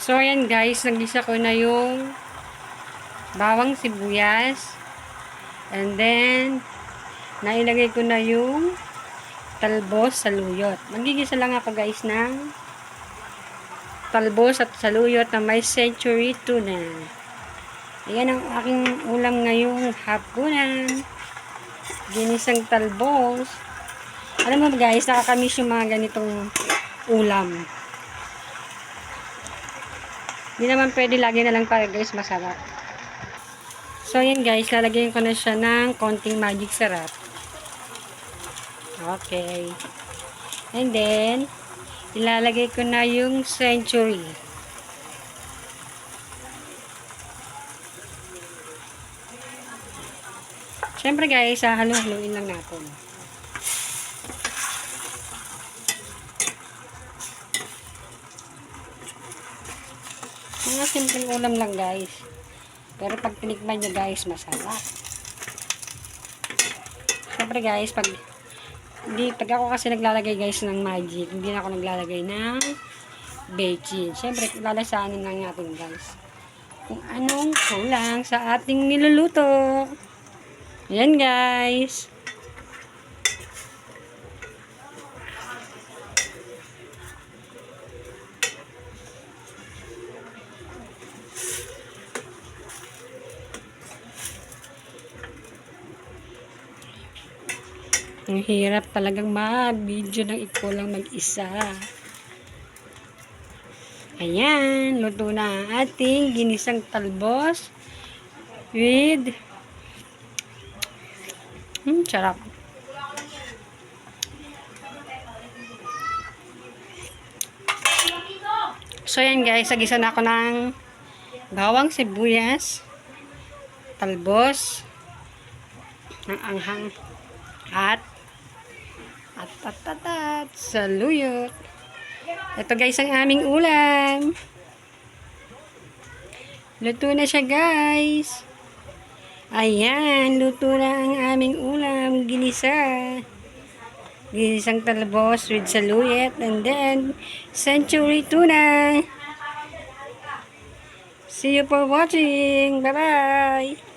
So, ayan guys, nagisa ko na yung bawang sibuyas. And then, nailagay ko na yung talbos, saluyot. Magigisa lang ako guys ng talbos at saluyot na may century tuna. Ayan ang aking ulam ngayong hapunan. Ginisang talbos. Alam mo guys, nakakamiss yung mga ganitong ulam. Hindi naman pwede lagi na lang para guys masarap. So ayan guys, lalagyan ko na siya ng konting magic sarap. Okay. And then, ilalagay ko na yung century. Siyempre guys, halu-haluin lang natin. Mga simple ulam lang guys. Pero pag tinikman nyo guys, masarap. Siyempre guys, pag ako kasi naglalagay guys ng magic, hindi na ako naglalagay ng bechin. Siyempre, lalasanin lang natin guys kung anong kulang sa ating niluluto. Ayan guys. Ang hirap talagang mag-video ng ikaw lang mag-isa. Ayan, luto na ang ating ginisang talbos with sarap. So yan guys, sagisa na ako ng bawang sibuyas, talbos, ng anghang at saluyot. Ito guys ang aming ulam. Luto na siya guys. Ayan, luto na ang aming ulam. Ginisang talbos with saluyot and then century tuna. See you for watching. Bye bye.